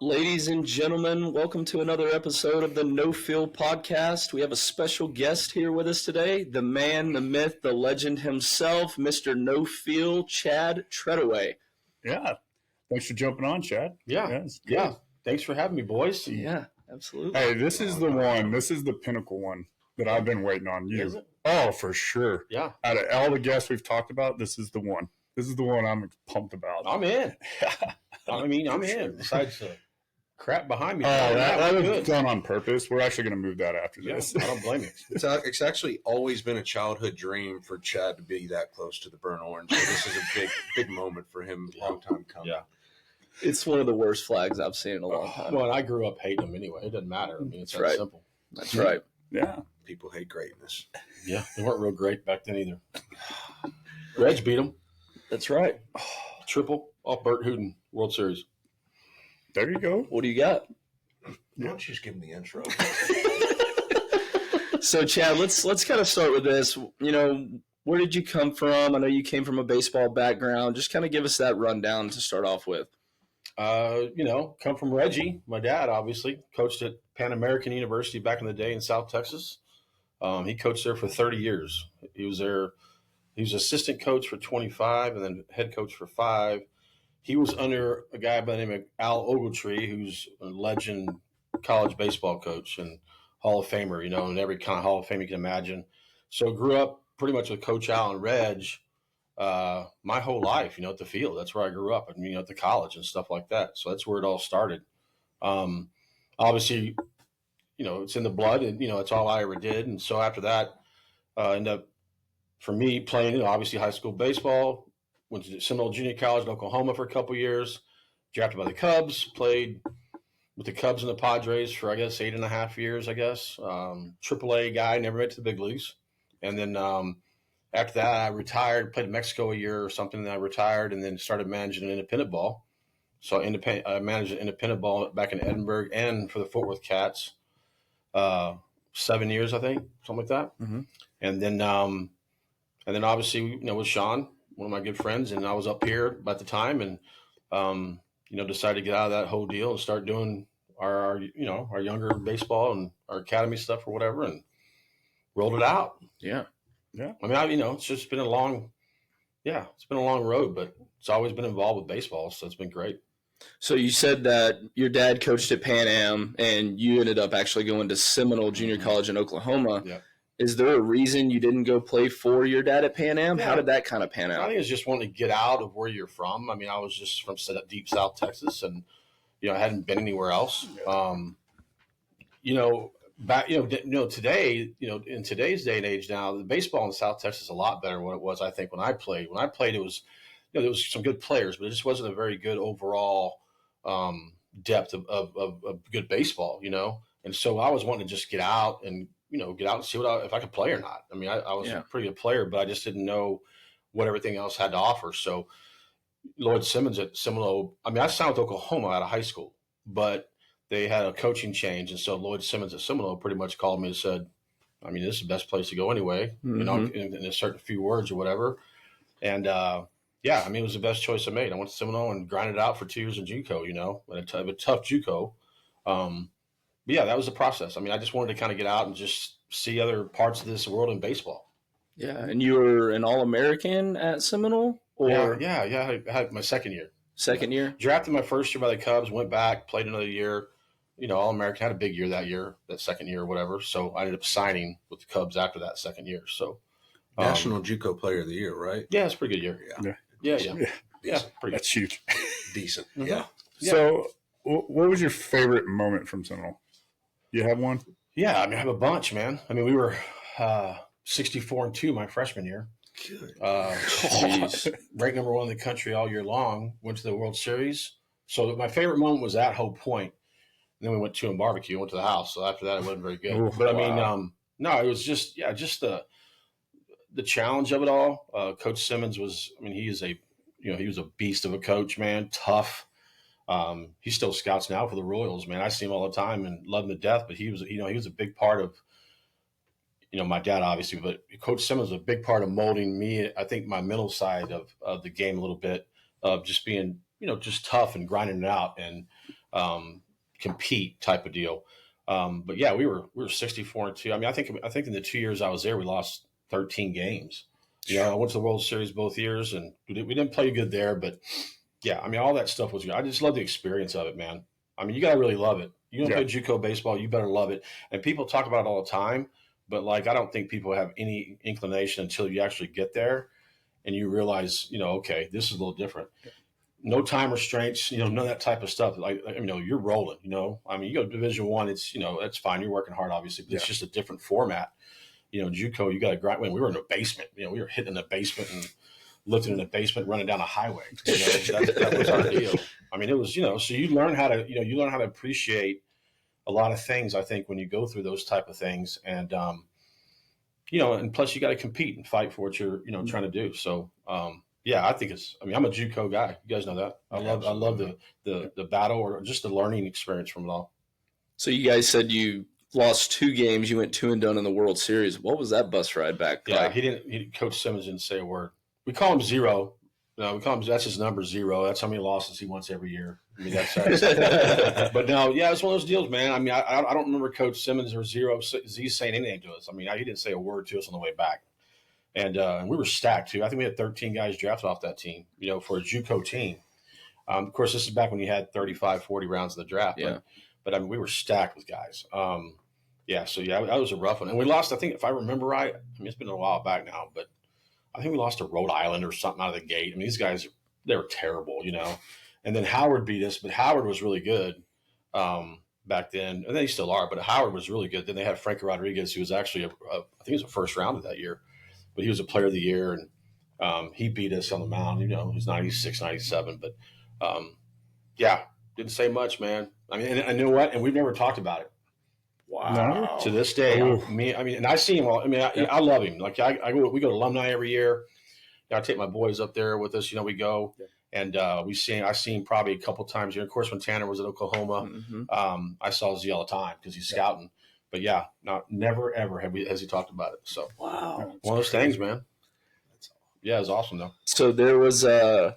Ladies and gentlemen, welcome to another episode of the NoFeelPodcast. We have a special guest here with us today, the man, the myth, the legend himself, Mr. NoFeel, Chad Treadaway. Yeah. Thanks for jumping on, Chad. Yeah. Thanks for having me, boys. Yeah, absolutely. Hey, this is the one. This is the pinnacle one that I've been waiting on. Is it? Oh, for sure. Yeah. Out of all the guests we've talked about, this is the one. This is the one I'm pumped about. I'm in. I'm in. Besides the crap behind me. That was done on purpose. We're actually going to move that after this. I don't blame you. It's actually always been a childhood dream for Chad to be that close to the burnt orange. So this is a big moment for him. Long time coming. Yeah. It's one of the worst flags I've seen in a long time. Well, I grew up hating them anyway. It doesn't matter. I mean, it's that simple. That's right. Yeah. People hate greatness. Yeah. They weren't real great back then either. Reds beat them. That's right. Triple off Burt Hooten, World Series. There you go. What do you got? Why don't you just give him the intro? So, Chad, let's kind of start with this. You know, where did you come from? I know you came from a baseball background. Just kind of give us that rundown to start off with. Come from Reggie. My dad, obviously, coached at Pan American University back in the day in South Texas. He coached there for 30 years. He was there. He was assistant coach for 25 and then head coach for 5. He was under a guy by the name of Al Ogletree, who's a legend college baseball coach and Hall of Famer, and every kind of Hall of Fame you can imagine. So grew up pretty much with Coach Al and Reg my whole life, at the field. That's where I grew up, and at the college and stuff like that. So that's where it all started. Obviously, it's in the blood, and it's all I ever did. And so after that, ended up for me playing, obviously high school baseball. Went to Seminole Junior College in Oklahoma for a couple years. Drafted by the Cubs. Played with the Cubs and the Padres for 8.5 years. Tredaway guy, never made to the big leagues. And then after that, I retired. Played in Mexico a year or something. And I retired, and then started managing an independent ball. So I managed an independent ball back in Edinburgh and for the Fort Worth Cats. 7 years, I think, something like that. Mm-hmm. And then obviously, with Sean, one of my good friends, and I was up here at the time, and decided to get out of that whole deal and start doing our younger baseball and our academy stuff or whatever, and rolled it out. Yeah. I mean, it's just been a long road, but it's always been involved with baseball, so it's been great. So you said that your dad coached at Pan Am, and you ended up actually going to Seminole Junior College in Oklahoma. Yeah. Is there a reason you didn't go play for your dad at Pan Am? Yeah. How did that kind of pan I out? think it's just wanting to get out of where you're from. I mean, I was just from deep South Texas, and I hadn't been anywhere else. Today, in today's day and age now, the baseball in South Texas is a lot better than what it was. I think when I played, it was, there was some good players, but it just wasn't a very good overall depth of good baseball. And so I was wanting to just get out and see if I could play or not. I mean, I was a pretty good player, but I just didn't know what everything else had to offer. So Lloyd Simmons at Seminole, I signed with Oklahoma out of high school, but they had a coaching change. And so Lloyd Simmons at Seminole pretty much called me and said, this is the best place to go anyway, Mm-hmm. in a certain few words or whatever. And, it was the best choice I made. I went to Seminole and grinded it out for 2 years in JUCO, a tough JUCO. But yeah, that was the process. I just wanted to kind of get out and just see other parts of this world in baseball. Yeah, and you were an All-American at Seminole? Or Yeah. I had my second year. Second year? Drafted my first year by the Cubs, went back, played another year. All-American, had a big year, that second year or whatever. So I ended up signing with the Cubs after that second year. So National JUCO Player of the Year, right? yeah, it's a pretty good year. Yeah, pretty good. That's huge. Decent. Mhm. Yeah. So what was your favorite moment from Seminole? You have one? Yeah, I have a bunch, man. We were 64-2 my freshman year. Good. Ranked number 1 in the country all year long. Went to the World Series. So my favorite moment was that whole point. And then we went to a barbecue, went to the house. So after that, it wasn't very good. Ooh, but wow. no, it was just the challenge of it all. Coach Simmons was, he was a beast of a coach, man. Tough. He still scouts now for the Royals, man. I see him all the time and love him to death. But he was a big part of, my dad obviously, but Coach Simmons was a big part of molding me. I think my mental side of the game a little bit of just being, just tough and grinding it out. And compete type of deal. But yeah, we were 64-2. I mean, I think in the 2 years I was there, we lost 13 games. I went to the World Series both years, and we didn't play good there. But yeah, I mean, all that stuff was good. I just love the experience of it, man. I mean, you gotta really love it. You don't play JUCO baseball, you better love it. And people talk about it all the time, but like, I don't think people have any inclination until you actually get there and you realize, okay, this is a little different. No time restraints, none of that type of stuff. Like, you're rolling. I mean, you go to Division I, it's that's fine. You're working hard, obviously, but it's just a different format. JUCO, you got to grind. When we were in the basement, we were hitting the basement and lifting in the basement, running down a highway. That was our deal. I mean, it was, so you learn how to, you learn how to appreciate a lot of things, I think, when you go through those type of things. And, and plus you got to compete and fight for what you're, trying to do. So, yeah, I think I'm a JUCO guy. You guys know that. I love the battle or just the learning experience from it all. So you guys said you lost 2 games. You went 2-0 in the World Series. What was that bus ride back? Yeah, Coach Simmons didn't say a word. We call him Zero. That's his number, 0. That's how many losses he wants every year. I mean, that's but no, yeah, it's one of those deals, man. I mean, I don't remember Coach Simmons or Zero Z saying anything to us. I mean, he didn't say a word to us on the way back. And we were stacked too. I think we had 13 guys drafted off that team, for a JUCO team. Of course, this is back when you had 35, 40 rounds of the draft. Yeah. But I mean, we were stacked with guys. That was a rough one. And we lost, I think, if I remember right, I mean, it's been a while back now, but I think we lost to Rhode Island or something out of the gate. I mean, these guys, they were terrible, And then Howard beat us, but Howard was really good back then. And they still are, but Howard was really good. Then they had Frankie Rodriguez, who was actually, I think he was a first rounder that year. But he was a player of the year, and he beat us on the mound. He was 96, 97. But, didn't say much, man. I mean, and you know what? And we've never talked about it. Wow. To this day, and I see him. I love him. Like we go to alumni every year. I take my boys up there with us. We go, and I see him probably a couple times here. Of course, when Tanner was at Oklahoma, I saw Z all the time because he's scouting. But yeah, never ever has he talked about it. So wow, one of those things, man. Yeah, it's awesome though. So there was a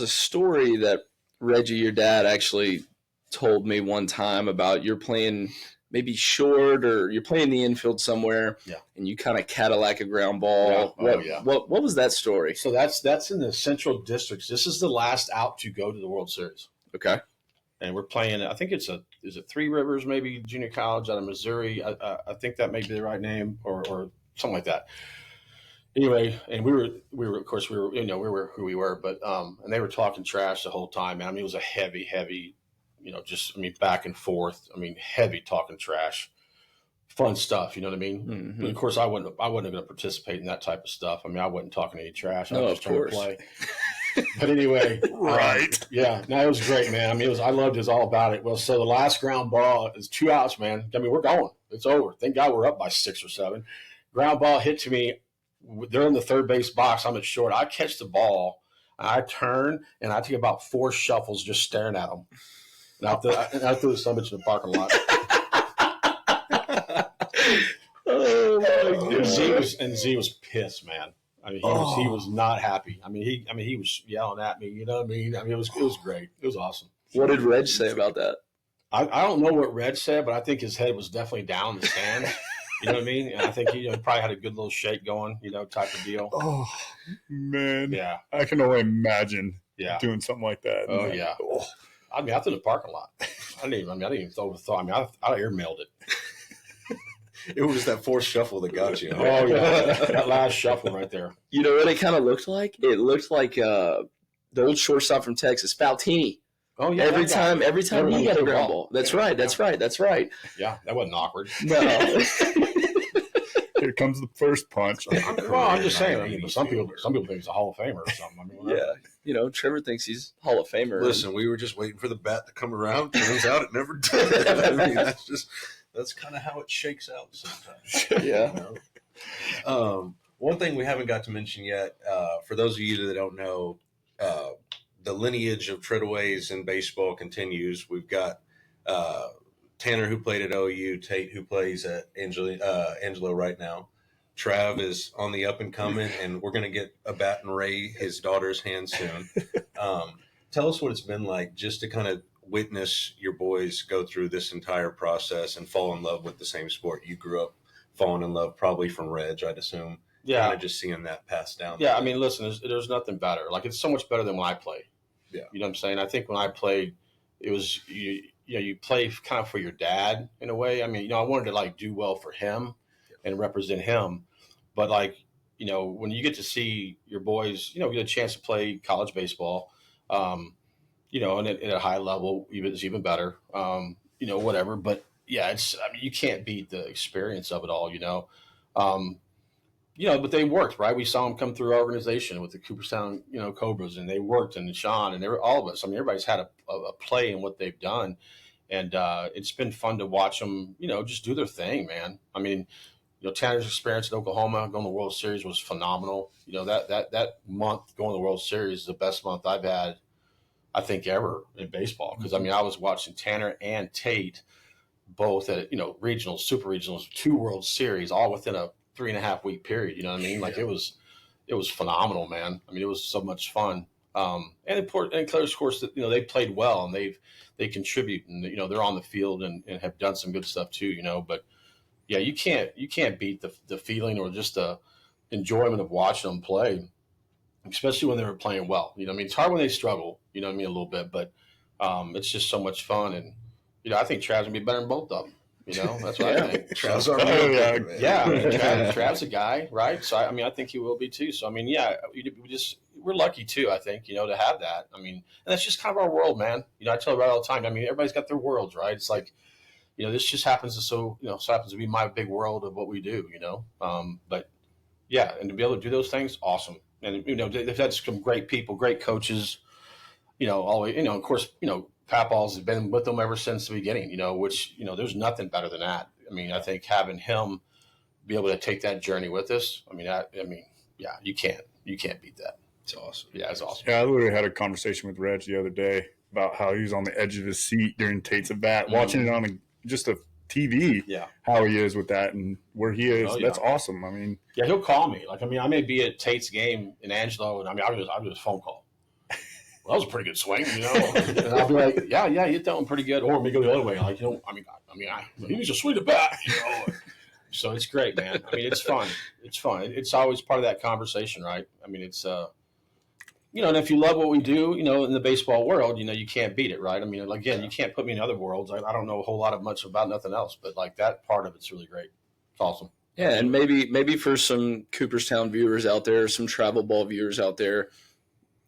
story that Reggie, your dad, actually told me one time about you're playing maybe short or you're playing the infield somewhere, and you kind of Cadillac a ground ball. What was that story? So that's in the Central Districts. This is the last out to go to the World Series. Okay. And we're playing, I think is it Three Rivers, maybe junior college out of Missouri. I think that may be the right name or something like that. Anyway, and we were, of course, we were who we were, but, and they were talking trash the whole time, man. I mean, it was a heavy, back and forth. I mean, heavy talking trash, fun stuff. You know what I mean? Mm-hmm. But of course, I wasn't going to participate in that type of stuff. I mean, I wasn't talking any trash. I was just trying to play. But anyway, right. It was great, man. I mean, I loved it all about it. Well, so the last ground ball is 2 outs, man. I mean, we're going. It's over. Thank God we're up by 6 or 7. Ground ball hit to me. They're in the third base box. I'm at short. I catch the ball. I turn, and I take about 4 shuffles just staring at them. And I threw the son of a bitch in the parking lot. Oh, my God. Z was pissed, man. I mean, he was not happy. I mean, he was yelling at me. You know what I mean? I mean, it was great. It was awesome. What did Reg say about that? I don't know what Reg said, but I think his head was definitely down in the stand. You know what I mean? And I think he probably had a good little shake going, type of deal. Oh, man. Yeah. I can only imagine doing something like that. Oh, yeah. Oh. I mean, I threw the parking lot. I didn't even throw the thought. I mean, I airmailed it. It was that fourth shuffle that got you. Oh, yeah. That last shuffle right there. You know what it kind of looked like? It looked like the old shortstop from Texas, Faltini. Oh, yeah. Every time he got a ground ball. That's right. Yeah, that wasn't awkward. No. Here comes the first punch. I'm just saying. I mean, some people think he's a Hall of Famer or something. I mean, whatever. Yeah. Trevor thinks he's Hall of Famer. Listen, we were just waiting for the bat to come around. Turns out it never did. I mean, that's kind of how it shakes out sometimes. Yeah. One thing we haven't got to mention yet, for those of you that don't know, the lineage of Tredaways in baseball continues. We've got Tanner, who played at OU, Tate, who plays at Angelo right now. Trav is on the up and coming, and we're going to get a bat in Ray, his daughter's hand, soon. Tell us what it's been like just to kind of witness your boys go through this entire process and fall in love with the same sport you grew up falling in love, probably from Reg, I'd assume. Yeah. Kind of just seeing that passed down. Yeah, I mean, listen, there's nothing better. Like, it's so much better than when I played. Yeah. You know what I'm saying? I think when I played, it was you play kind of for your dad in a way. I mean, I wanted to like do well for him and represent him, but like, when you get to see your boys, get a chance to play college baseball, and at a high level, it's even better. Whatever. But yeah, you can't beat the experience of it all. But they worked, right? We saw them come through our organization with the Cooperstown, Cobras, and they worked, and Sean, and all of us. I mean, everybody's had a play in what they've done, and it's been fun to watch them, just do their thing, man. I mean, Tanner's experience in Oklahoma going to the World Series was phenomenal. That month going to the World Series is the best month I've had, I think, ever in baseball. Because I mean, I was watching Tanner and Tate both at regionals, super regionals, 2 World Series, all within a 3.5 week period. You know what I mean? Like it was phenomenal, man. I mean, it was so much fun. And of course, that they played well and they contribute, and they're on the field and have done some good stuff too. But yeah, you can't beat the feeling or just the enjoyment of watching them play, especially when they were playing well. I mean, it's hard when they struggle. A little bit, but it's just so much fun. And I think Trav's gonna be better than both of them. That's what I think. Trav's Trav's a guy, right? So I think he will be too. So I mean, yeah, we're lucky too. I think to have that. I mean, and that's just kind of our world, man. I tell everybody all the time. I mean, everybody's got their worlds, right? It's like, this just happens to happens to be my big world of what we do. But yeah, and to be able to do those things, awesome. And they've had some great people, great coaches. Always, of course, Papal's has been with them ever since the beginning, which, there's nothing better than that. I mean, I think having him be able to take that journey with us, yeah, you can't beat that. It's awesome. Yeah, it's awesome. Yeah, I literally had a conversation with Reg the other day about how he was on the edge of his seat during Tate's at bat, watching it on just a TV, how he is with that and where he is. Oh, yeah. That's awesome. I mean, yeah, he'll call me. Like, I may be at Tate's game in Angelo, and I'll do a phone call. Well, that was a pretty good swing, And I'll be like, yeah, you hit that one pretty good. Or me go the other way. Like, he needs to swing it back, So it's great, man. I mean, it's fun. It's fun. It's always part of that conversation, right? I mean, it's, and if you love what we do, in the baseball world, you can't beat it, right? I mean, again, you can't put me in other worlds. I don't know a whole lot much about nothing else, but like that part of it's really great. It's awesome. Yeah, and maybe for some Cooperstown viewers out there, some travel ball viewers out there,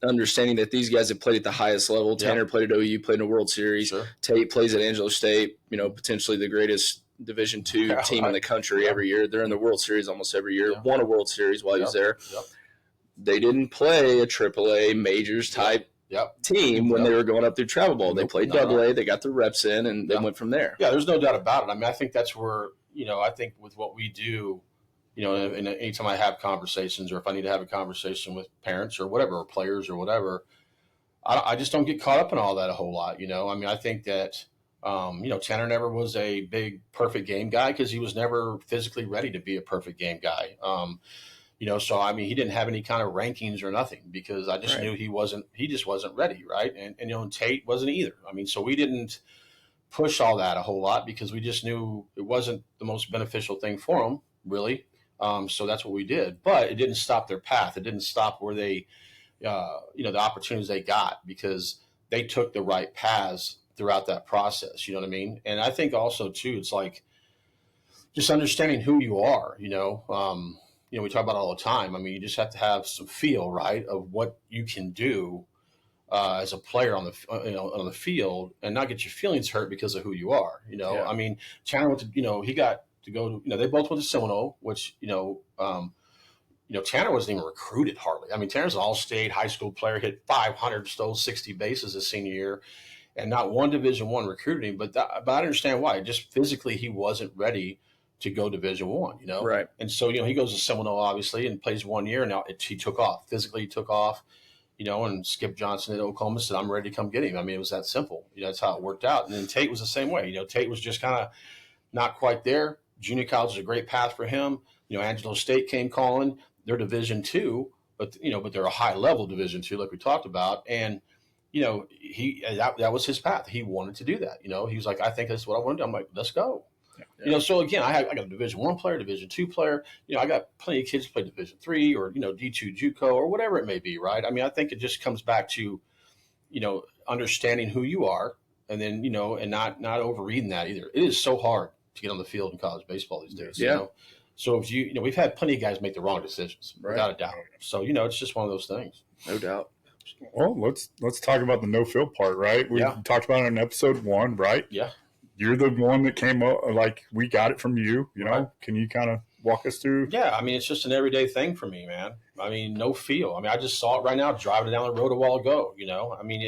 understanding that these guys have played at the highest level. Tanner played at OU, played in a World Series. Sure. Tate plays at Angelo State, potentially the greatest Division II team in the country every year. They're in the World Series almost every year. Won a World Series while he was there. They didn't play a AAA majors type team when they were going up through travel ball. They played AA. They got the reps in, and they went from there. Yeah, there's no doubt about it. I mean, I think that's where, I think with what we do, and anytime I have conversations or if I need to have a conversation with parents or whatever, or players or whatever, I just don't get caught up in all that a whole lot. I mean, I think that, Tanner never was a big perfect game guy because he was never physically ready to be a perfect game guy. So, I mean, he didn't have any kind of rankings or nothing because I just knew he just wasn't ready. Right. And Tate wasn't either. I mean, so we didn't push all that a whole lot because we just knew it wasn't the most beneficial thing for him, really. So that's what we did, but it didn't stop their path. It didn't stop where they, the opportunities they got because they took the right paths throughout that process. You know what I mean? And I think also too, it's like just understanding who you are, we talk about it all the time. I mean, you just have to have some feel, right, of what you can do as a player on the field and not get your feelings hurt because of who you are. I mean, Chandler went to, he got to go to, they both went to Seminole, which, Tanner wasn't even recruited hardly. I mean, Tanner's an all-state high school player, hit 500, stole 60 bases his senior year, and not one Division I recruited him. But I understand why. Just physically, he wasn't ready to go Division I, Right. And so, he goes to Seminole, obviously, and plays 1 year, and now he took off. Physically, he took off, and Skip Johnson at Oklahoma said, I'm ready to come get him. I mean, it was that simple. That's how it worked out. And then Tate was the same way. Tate was just kind of not quite there. Junior college is a great path for him. Angelo State came calling. They're Division II, but they're a high level Division II, like we talked about. And that was his path. He wanted to do that. He was like, I think that's what I want to do. I'm like, let's go. Yeah. So again, I got a Division I player, Division II player. I got plenty of kids who play Division III or D2 JUCO or whatever it may be, right? I mean, I think it just comes back to understanding who you are, and then and not overreading that either. It is so hard to get on the field in college baseball these days. Yeah. So if we've had plenty of guys make the wrong decisions, without a doubt. So it's just one of those things. No doubt. Well, let's talk about the no-feel part, right? We talked about it in episode 1, right? Yeah. You're the one that came up, like we got it from you, Right. Can you kind of walk us through? Yeah, I mean, it's just an everyday thing for me, man. I mean, no feel. I mean, I just saw it right now driving down the road a while ago, I mean,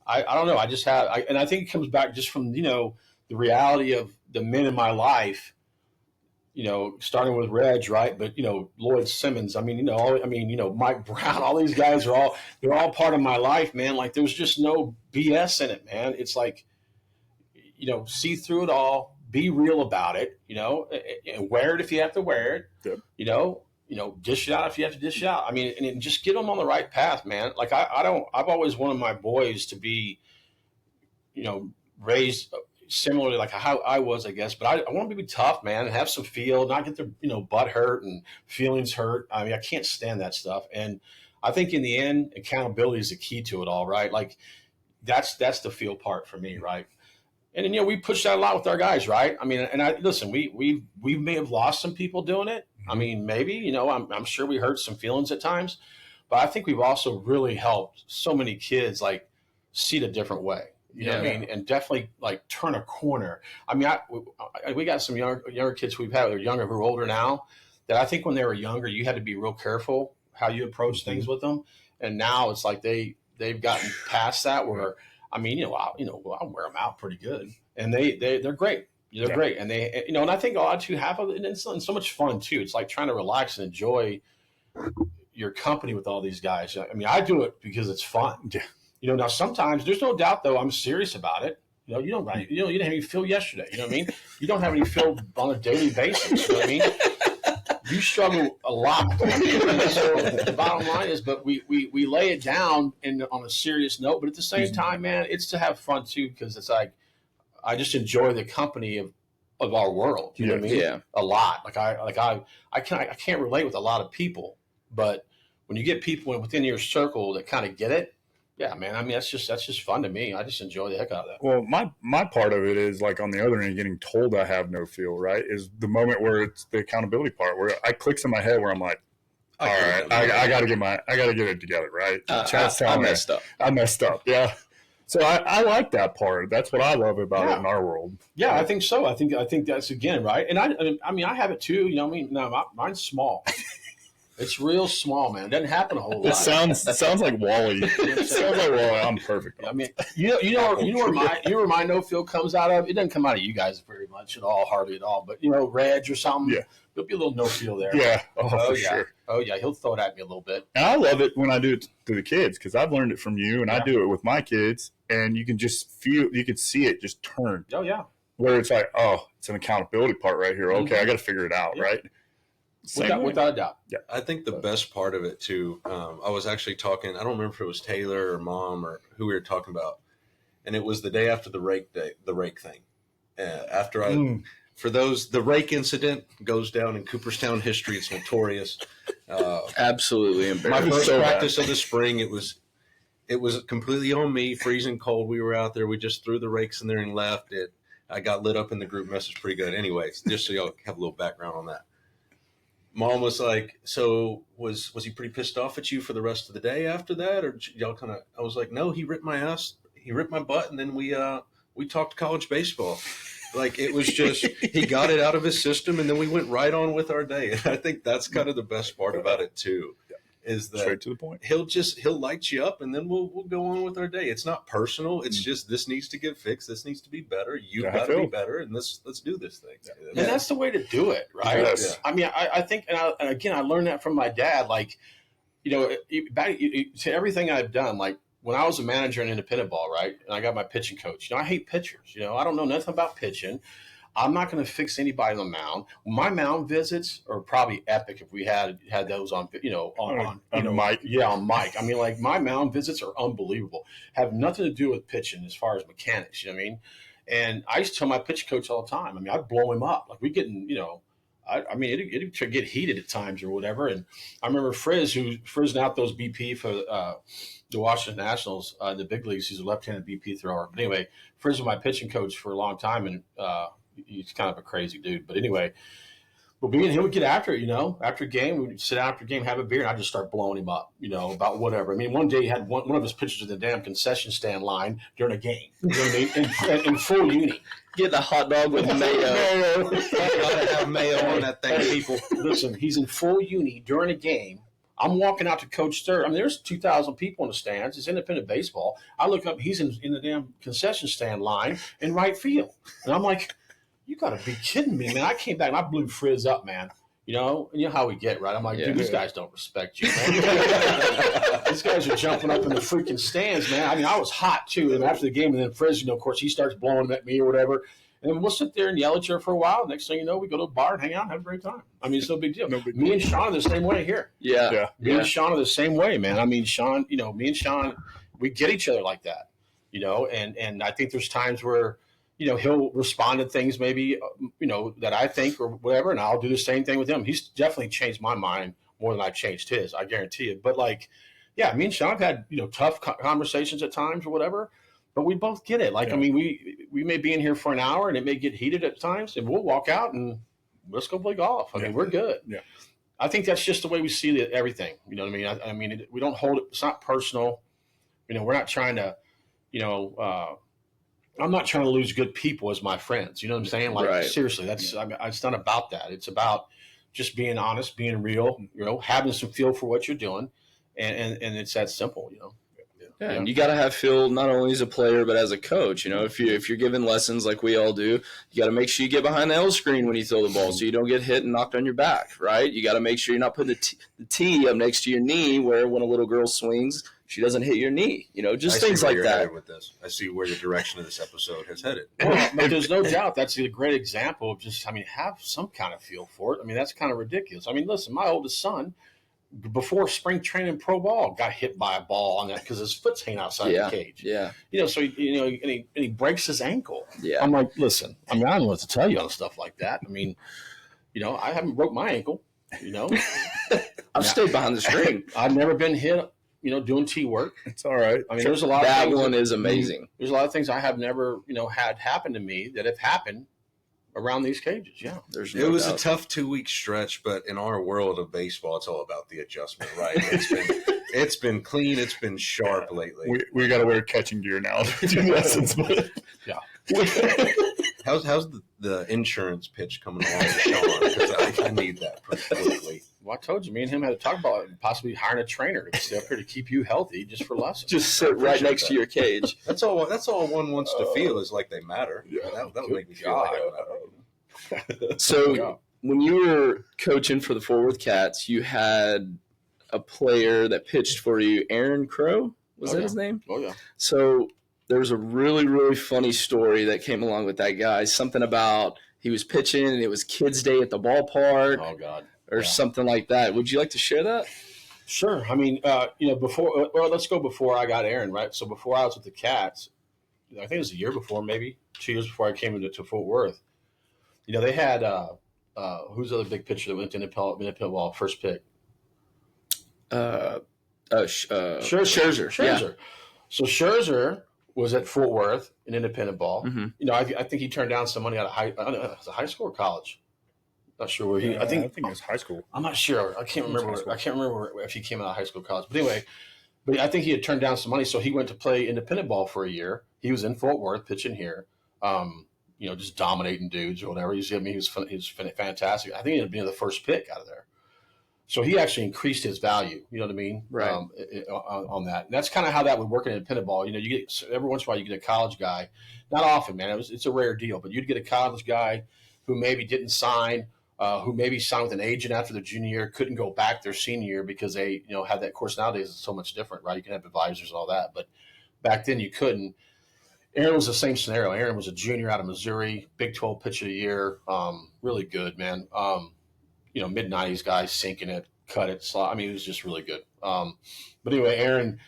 I don't know. I just have, and I think it comes back just from, the reality of the men in my life, starting with Reg, right? But, Lloyd Simmons, I mean, Mike Brown, all these guys they're all part of my life, man. Like there's just no BS in it, man. It's like, see through it all, be real about it, and wear it if you have to wear it, dish it out if you have to dish it out. I mean, and just get them on the right path, man. Like I've always wanted my boys to be, raised similarly like how I was, I guess, but I want them to be tough, man, and have some feel, not get their, butt hurt and feelings hurt. I mean, I can't stand that stuff. And I think in the end, accountability is the key to it all, right? Like that's the feel part for me, right? And then, we push that a lot with our guys, right? I mean, and listen, we may have lost some people doing it. I mean, maybe, I'm sure we hurt some feelings at times, but I think we've also really helped so many kids like see it a different way. You know what I mean? And definitely like turn a corner. I mean, we got some younger kids we've had, they're younger, who are older now, that I think when they were younger, you had to be real careful how you approach things with them. And now it's like they've gotten past that where, I mean, I'll wear them out pretty good, and they're great. They're great, and they, and I think a lot too half of it, and it's so much fun too. It's like trying to relax and enjoy your company with all these guys. I mean, I do it because it's fun. Now sometimes there's no doubt though I'm serious about it. You didn't have any feel yesterday. You know what I mean? You don't have any feel on a daily basis. You know what I mean? You struggle a lot. So the bottom line is, but we lay it down on a serious note, but at the same time, man, it's to have fun too, because it's like I just enjoy the company of our world. You know what I mean? Yeah. A lot. I can't relate with a lot of people, but when you get people within your circle that kind of get it, yeah, man. I mean, that's just fun to me. I just enjoy the heck out of that. Well, my part of it is like on the other end, getting told I have no feel, right? Is the moment where it's the accountability part where I clicks in my head where I'm like, all right, I gotta get it together, right? I messed up. I messed up. Yeah. So I like that part. That's what I love about it in our world. Yeah, I think so. I think that's again right. And I mean, I have it too. No, mine's small. It's real small, man. It doesn't happen a whole lot. It sounds like Wally. It sounds like Wally. I'm perfect. I mean, you know where my no feel comes out of. It doesn't come out of you guys very much at all, hardly at all. But Reg or something. Yeah. There'll be a little no feel there. Yeah. For sure. Oh yeah, he'll throw it at me a little bit. And I love it when I do it to the kids because I've learned it from you, and I do it with my kids, and you can just feel, you can see it just turn. Oh yeah. Where it's like, oh, it's an accountability part right here. Okay, I got to figure it out, right? Without a doubt. Yeah. I think the best part of it too, I was actually talking, I don't remember if it was Taylor or Mom or who we were talking about, and it was the day after the rake thing. For those, the rake incident goes down in Cooperstown history. It's notorious. Absolutely embarrassing. My first practice of the spring, it was completely on me, freezing cold. We were out there. We just threw the rakes in there and left it. I got lit up in the group message pretty good. Anyways, just so y'all have a little background on that. Mom was like, so was he pretty pissed off at you for the rest of the day after that? Or y'all kind of, I was like, no, he ripped my ass. He ripped my butt. And then we talked college baseball. Like it was just, he got it out of his system and then we went right on with our day. And I think that's kind of the best part about it too, is that straight to the point. He'll light you up and then we'll go on with our day. It's not personal. It's just, this needs to get fixed. This needs to be better. You've got to be better. And let's do this thing. And that's the way to do it. Right. Yes. I mean, I think, and again, I learned that from my dad, like, back to everything I've done, like, when I was a manager in independent ball, right, and I got my pitching coach, I hate pitchers. I don't know nothing about pitching. I'm not going to fix anybody on the mound. My mound visits are probably epic if we had those on mic. Yeah, on mic. I mean, like my mound visits are unbelievable. Have nothing to do with pitching as far as mechanics. You know what I mean? And I used to tell my pitch coach all the time. I mean, I'd blow him up. Like we getting, I mean, it'd get heated at times or whatever. And I remember Frizz out those BP for the Washington Nationals in the big leagues. He's a left-handed BP thrower. But anyway, Frizz was my pitching coach for a long time, and he's kind of a crazy dude. But anyway, but me and him would get after it, After a game, we'd sit after a game, have a beer, and I'd just start blowing him up, about whatever. I mean, one day he had one of his pitchers in the damn concession stand line during a game, you know what I mean? In full uni. Get the hot dog with mayo. Gotta have mayo on that thing, people. Listen, he's in full uni during a game. I'm walking out to Coach Third. I mean, there's 2,000 people in the stands. It's independent baseball. I look up, he's in the damn concession stand line in right field. And I'm like, you got to be kidding me, man. I came back and I blew Frizz up, man. And you know how we get, right? I'm like, dude, these guys don't respect you, man. These guys are jumping up in the freaking stands, man. I mean, I was hot, too. And after the game, and then Frizz, of course, he starts blowing at me or whatever. And then we'll sit there and yell at you for a while. Next thing you know, we go to a bar and hang out and have a great time. I mean, it's no big deal. Me and Sean are the same way here. Yeah. Me and Sean are the same way, man. I mean, Sean, me and Sean, we get each other like that, and I think there's times where, he'll respond to things maybe, that I think or whatever, and I'll do the same thing with him. He's definitely changed my mind more than I've changed his, I guarantee it. But me and Sean have had, tough conversations at times or whatever, but we both get it. I mean, we may be in here for an hour and it may get heated at times, and we'll walk out and let's go play golf. I mean, we're good. Yeah. I think that's just the way we see everything. You know what I mean? I mean, we don't hold it. It's not personal. We're not trying to, I'm not trying to lose good people as my friends. You know what I'm saying? Right. Seriously, it's not about that. It's about just being honest, being real, having some feel for what you're doing. And it's that simple, Yeah, and you got to have feel not only as a player but as a coach. If you're giving lessons like we all do, you got to make sure you get behind the L screen when you throw the ball, so you don't get hit and knocked on your back. Right? You got to make sure you're not putting the tee up next to your knee, where when a little girl swings, she doesn't hit your knee. Just things like that. With this, I see where the direction of this episode has headed. Well, but there's no doubt that's a great example of just, have some kind of feel for it. I mean, that's kind of ridiculous. I mean, listen, my oldest son, before spring training pro ball, got hit by a ball on that because his foot's hanging outside the cage. Yeah. So he breaks his ankle. Yeah. I'm like, listen, I don't know what to tell you on stuff like that. I mean, I haven't broke my ankle. I've stayed behind the screen. I've never been hit. Doing tee work. It's all right. I mean, there's a lot that of things one is amazing. There's a lot of things I have never, had happen to me that have happened around these cages. Yeah. It was a tough 2-week stretch, but in our world of baseball, it's all about the adjustment, right? It's been clean. It's been sharp lately. We got to wear catching gear now to do lessons. Yeah. How's the insurance pitch coming along with Sean? Because I need that pretty quickly. Well, I told you, me and him had to talk about possibly hiring a trainer to stay up here to keep you healthy just for lessons. Just sit right next to your cage. That's all one wants to feel is like they matter. Yeah, that would make me feel like I matter. So when you were coaching for the Fort Worth Cats, you had a player that pitched for you, Aaron Crow. Was that his name? Oh, yeah. So there was a really, really funny story that came along with that guy. Something about he was pitching and it was Kids' Day at the ballpark. Oh, God. Or something like that. Would you like to share that? Sure. I mean, let's go before I got Aaron, right? So before I was with the Cats, I think it was a year before, maybe 2 years before I came to Fort Worth. They had who's the other big pitcher that went to independent ball first pick? Scherzer. Yeah. So Scherzer was at Fort Worth in independent ball. Mm-hmm. I think he turned down some money out of high school or college. Not sure where he. I think it was high school. I'm not sure. I can't remember. I can't remember if he came out of high school or college. But anyway, I think he had turned down some money, so he went to play independent ball for a year. He was in Fort Worth pitching here, just dominating dudes or whatever. He was fantastic. I think he ended up being the first pick out of there. So he actually increased his value. You know what I mean? Right. On that. And that's kind of how that would work in independent ball. You get every once in a while you get a college guy. Not often, man. It's a rare deal, but you'd get a college guy who maybe didn't sign. Who maybe signed with an agent after their junior year, couldn't go back their senior year because they, had that course. Nowadays it's so much different, right? You can have advisors and all that, but back then you couldn't. Aaron was the same scenario. Aaron was a junior out of Missouri, Big 12 pitcher of the year. Really good, man. Mid-90s guy, sinking it, cut it. I mean, he was just really good. But anyway, Aaron,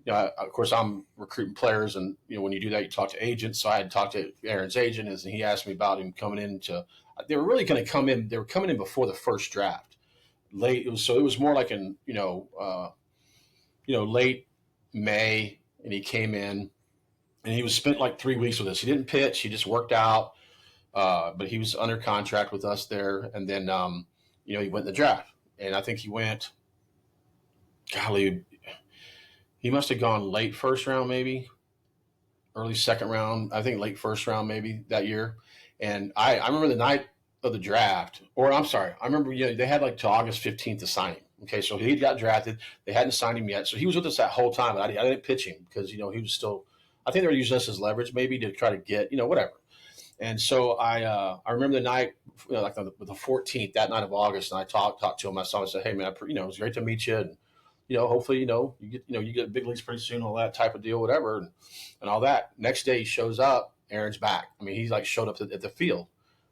of course, I'm recruiting players, and when you do that, you talk to agents. So I had talked to Aaron's agent, and he asked me about him coming into. They were really going to come in. They were coming in before the first draft, late. It was more like in late May, and he came in, and he was spent like 3 weeks with us. He didn't pitch. He just worked out, but he was under contract with us there, and then he went in the draft, and I think he went. Golly. He must have gone late first round, maybe early second round. I think late first round, maybe that year. And I remember the night of the draft, or I'm sorry, I remember they had like till August 15th to sign him. Okay, so he got drafted. They hadn't signed him yet, so he was with us that whole time. But I didn't pitch him because he was still. I think they were using us as leverage, maybe to try to get whatever. And so I remember the night, like the 14th, that night of August, and I talked to him. I saw him and said, "Hey man, it was great to meet you." And, hopefully, you get big leagues pretty soon, all that type of deal, whatever, and all that. Next day he shows up, Aaron's back. I mean, he's like showed up at the field,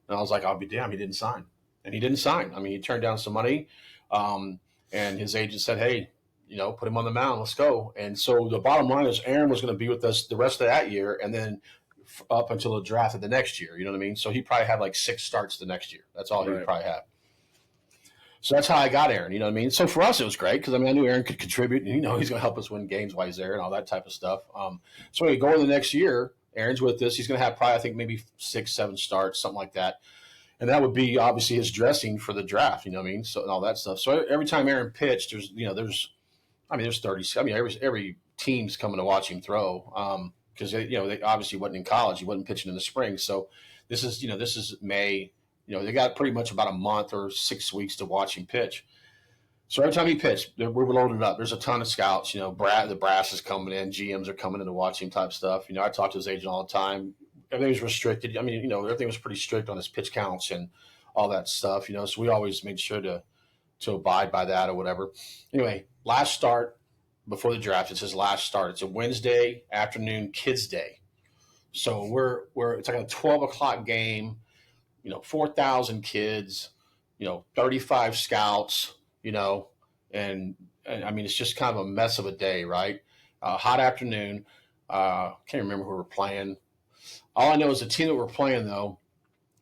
and I was like, I'll be damned, he didn't sign, and he didn't sign. I mean, he turned down some money, and his agent said, hey, put him on the mound, let's go. And so the bottom line is Aaron was going to be with us the rest of that year, and then up until the draft of the next year. You know what I mean? So he probably had like 6 starts the next year. That's all he would probably have. So that's how I got Aaron, you know what I mean? So for us, it was great because, I knew Aaron could contribute, and, he's going to help us win games while he's there and all that type of stuff. So we go in the next year, Aaron's with us. He's going to have probably, I think, maybe 6, 7 starts, something like that. And that would be obviously his dressing for the draft, you know what I mean? So and all that stuff. So every time Aaron pitched, there's 30. Every team's coming to watch him throw because they obviously wasn't in college. He wasn't pitching in the spring. So this is May. They got pretty much about a month or 6 weeks to watch him pitch. So every time he pitched, we're loaded up. There's a ton of scouts. The brass is coming in, GMs are coming in to watch him type stuff. I talk to his agent all the time. Everything was restricted. Everything was pretty strict on his pitch counts and all that stuff. So we always made sure to abide by that or whatever. Anyway, last start before the draft. It's his last start. It's a Wednesday afternoon, Kids Day. So it's like a 12 o'clock game. 4,000 kids, 35 scouts, and I mean, it's just kind of a mess of a day, right? Hot afternoon. Can't remember who we're playing. All I know is the team that we're playing, though,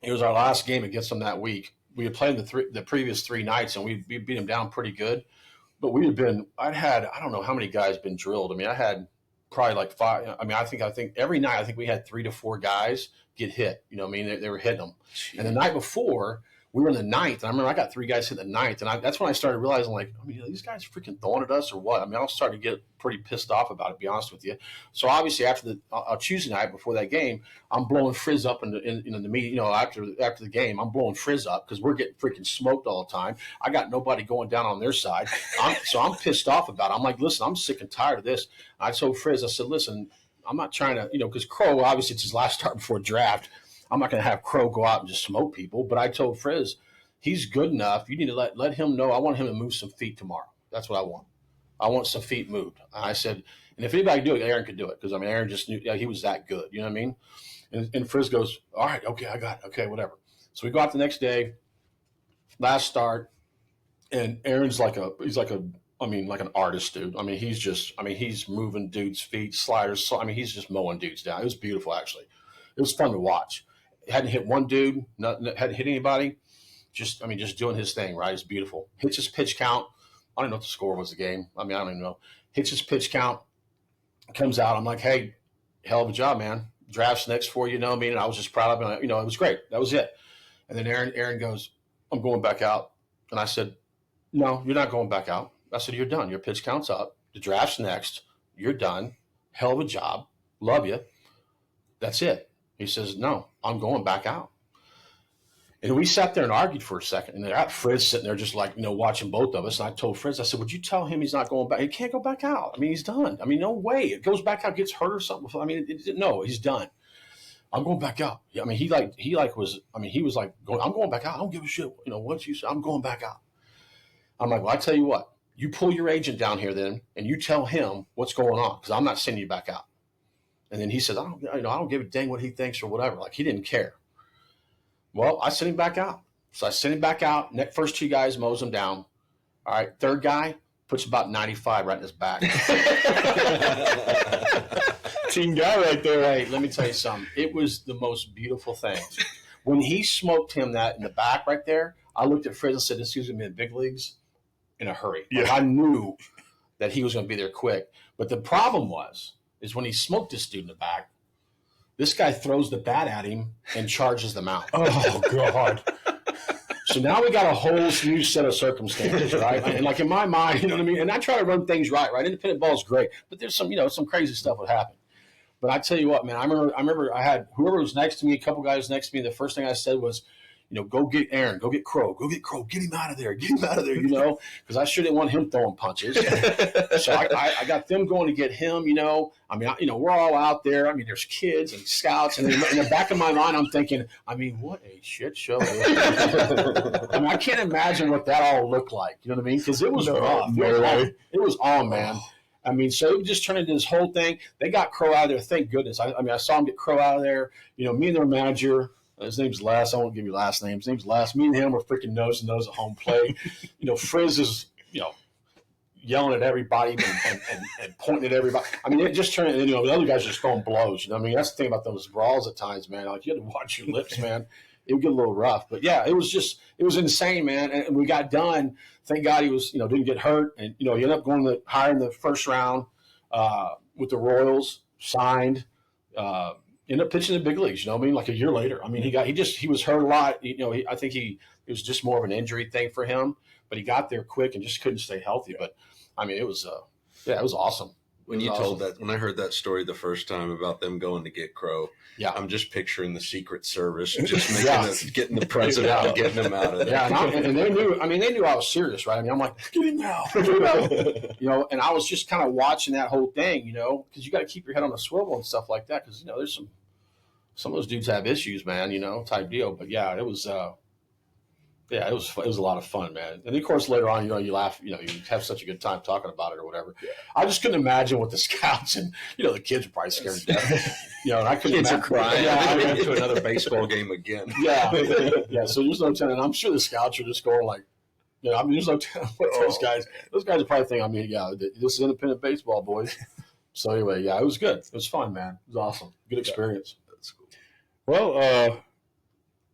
it was our last game against them that week. We had played the previous 3 nights, and we beat them down pretty good. But I don't know how many guys been drilled. I mean, I had probably like 5. I mean, I think every night, we had 3 to 4 guys get hit. You know what I mean? They were hitting them. Jeez. And the night before, we were in the 9th. And I remember I got 3 guys hit the 9th. And that's when I started realizing, like, are these guys freaking throwing at us or what? I mean, I was starting to get pretty pissed off about it, to be honest with you. So obviously after the Tuesday night before that game, I'm blowing Frizz up in the meeting, after the game, I'm blowing Frizz up because we're getting freaking smoked all the time. I got nobody going down on their side. So I'm pissed off about it. I'm like, listen, I'm sick and tired of this. I told Frizz, I said, listen, I'm not trying to, because Crow, obviously it's his last start before draft. I'm not going to have Crow go out and just smoke people. But I told Frizz, he's good enough. You need to let him know. I want him to move some feet tomorrow. That's what I want. I want some feet moved. And I said, and if anybody could do it, Aaron could do it. Because, Aaron just knew he was that good. You know what I mean? And Frizz goes, all right, okay, I got it. Okay, whatever. So we go out the next day, last start. And Aaron's like an artist, dude. He's moving dudes' feet, sliders. So, he's just mowing dudes down. It was beautiful, actually. It was fun to watch. Hadn't hit one dude, hadn't hit anybody. Just doing his thing, right? It's beautiful. Hits his pitch count. I don't know what the score was of the game. I don't even know. Hits his pitch count, comes out. I'm like, hey, hell of a job, man. Draft's next for you, know what I mean? And I was just proud of him. It was great. That was it. And then Aaron goes, I'm going back out. And I said, no, you're not going back out. I said, you're done. Your pitch count's up. The draft's next. You're done. Hell of a job. Love you. That's it. He says, no, I'm going back out. And we sat there and argued for a second. And I got Frizz sitting there just like, watching both of us. And I told Frizz, I said, would you tell him he's not going back? He can't go back out. He's done. No way. It goes back out, gets hurt or something. No, he's done. I'm going back out. He was like, I'm going back out. I don't give a shit. What you say, I'm going back out. I'm like, well, I tell you what, you pull your agent down here then, and you tell him what's going on, because I'm not sending you back out. And then he says, I don't give a dang what he thinks or whatever. Like, he didn't care. Well, I sent him back out. So I sent him back out. First 2 guys mows him down. All right, 3rd guy puts about 95 right in his back. Team guy right there. Hey, let me tell you something. It was the most beautiful thing. When he smoked him that in the back right there, I looked at Frizz and said, this dude's going to be in the big leagues in a hurry. Yeah. Like, I knew that he was going to be there quick. But the problem is when he smoked this dude in the back, this guy throws the bat at him and charges them out. Oh, God. So now we got a whole new set of circumstances, right? And like in my mind, you know what I mean? And I try to run things right? Independent ball is great, but there's some crazy stuff would happen. But I tell you what, man, I remember I had whoever was next to me, a couple guys next to me. The first thing I said was, go get Aaron, go get Crow, get him out of there, because I sure didn't want him throwing punches. So I got them going to get him, we're all out there. I mean, there's kids and scouts, and in the back of my mind, I'm thinking, what a shit show. I can't imagine what that all looked like. You know what I mean? Because it was rough. It was on, man. So it just turned into this whole thing. They got Crow out of there. Thank goodness. I saw him get Crow out of there. Me and their manager, his name's Les. I won't give you last name. His name's Les. Me and him were freaking nose to nose at home plate. Frizz is, yelling at everybody and pointing at everybody. It just turned into, the other guys just throwing blows. That's the thing about those brawls at times, man. Like, you had to watch your lips, man. It would get a little rough. But, yeah, it was insane, man. And we got done. Thank God he was, didn't get hurt. And, he ended up going higher in the first round with the Royals, signed. Ended up pitching in the big leagues, like a year later. He was hurt a lot. I think it was just more of an injury thing for him, but he got there quick and just couldn't stay healthy. But it was awesome. When I heard that story the first time about them going to get Crow, I'm just picturing the Secret Service just getting the president out, getting him out of there. Yeah, and they knew I was serious, right? I'm like, get him out, and I was just kind of watching that whole thing, because you got to keep your head on a swivel and stuff like that, because there's some of those dudes have issues, man, type deal. But yeah, it was a lot of fun, man. And of course, later on, you laugh, you have such a good time talking about it or whatever. Yeah. I just couldn't imagine what the scouts and, the kids were probably scared to death. And I couldn't kids imagine. Are crying. Yeah, I went to another baseball game again. Yeah. Yeah. So there's no telling. I'm sure the scouts are just going like, there's no telling what those guys are probably thinking, this is independent baseball, boys. So anyway, yeah, it was good. It was fun, man. It was awesome. Good experience. That's cool. Well,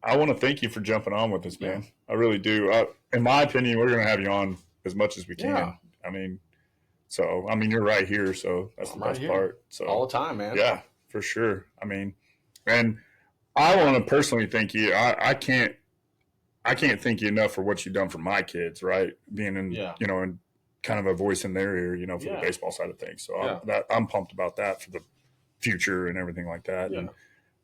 I want to thank you for jumping on with us, man. I really do. In my opinion, we're going to have you on as much as we can. Yeah. You're right here, so that's the best part. So all the time, man. Yeah, for sure. And I want to personally thank you. I can't thank you enough for what you've done for my kids, right? Being in, and kind of a voice in their ear, for the baseball side of things. So I'm pumped about that for the future and everything like that. Yeah. And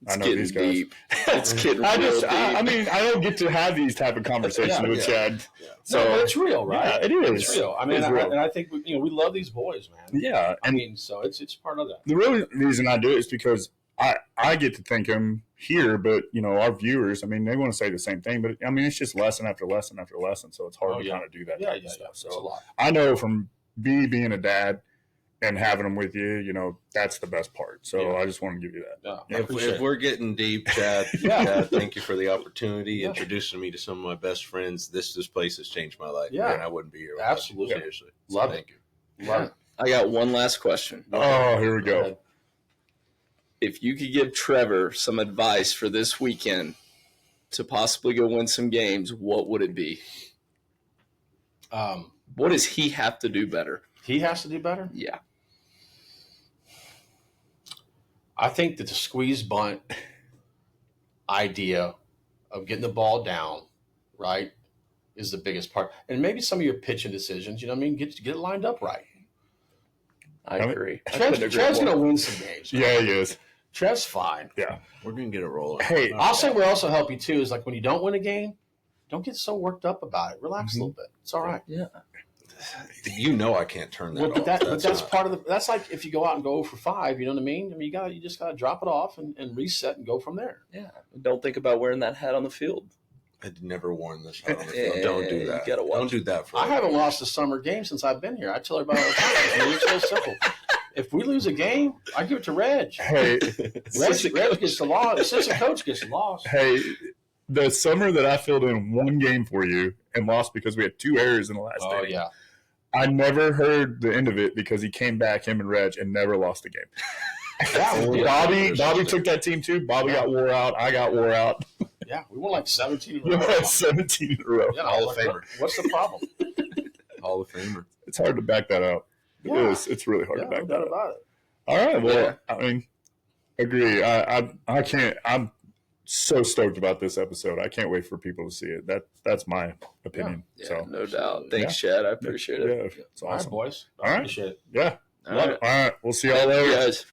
It's I know these guys. deep. It's getting real deep. I don't get to have these type of conversations with Chad. Yeah. So No, but it's real, right? Yeah, it is. It's real. And I think we love these boys, man. Yeah, so it's part of that. The real reason I do it is because I get to thank them here, but our viewers, they want to say the same thing, but it's just lesson after lesson after lesson, so it's hard to kind of do that. Yeah. Stuff. So it's a lot. I know from being a dad and having them with you, that's the best part. So I just want to give you that. Yeah, if we're getting deep, Chad, Chad, thank you for the opportunity, introducing me to some of my best friends. This place has changed my life. Yeah. And I wouldn't be here without Absolutely. you. Seriously. Love Thank you. Love it. I got one last question. Oh, here we go. If you could give Trevor some advice for this weekend to possibly go win some games, what would it be? What does he have to do better? He has to do better? Yeah. I think that the squeeze bunt idea of getting the ball down, right, is the biggest part. And maybe some of your pitching decisions, get it lined up right. I agree. Trev's going to win some games. Yeah, he is. Trev's fine. Yeah. We're going to get it rolling. Hey, I'll say what also help you, too, is like when you don't win a game, don't get so worked up about it. Relax a little bit. It's all right. Yeah. I can't turn that off. But that's part of that's like if you go out and go for 5, you know what I mean? You just got to drop it off and reset and go from there. Yeah. Don't think about wearing that hat on the field. I'd never worn this hat on the field. Don't do that. You gotta watch Don't do that for I haven't lost a summer game since I've been here. I tell everybody all the time. It's so simple. If we lose a game, I give it to Reg. Hey, Reg gets the loss. Assistant coach gets the loss. Hey, the summer that I filled in one game for you and lost because we had 2 errors in the last Oh, day. yeah. I never heard the end of it because he came back, him and Reg, and never lost a game. Yeah, Bobby took that team too. Bobby got wore out. I got wore out. Yeah, we won like 17 in a You row. had 17 in a row. Yeah, Hall of Famer. What's the problem? Hall of Famer. It's hard to back that up. It Yeah. is. It's really hard to back no that doubt up. about it. All right. Well, Yeah. I mean, agree. I can't. I'm so stoked about this episode. I can't wait for people to see it. That's my opinion. Yeah, So no doubt. Thanks, Chad. I appreciate it. yeah, it's All right, awesome. boys. All right. Appreciate it. Yeah. All Love right. it. All right. We'll see y'all Thank you later. guys.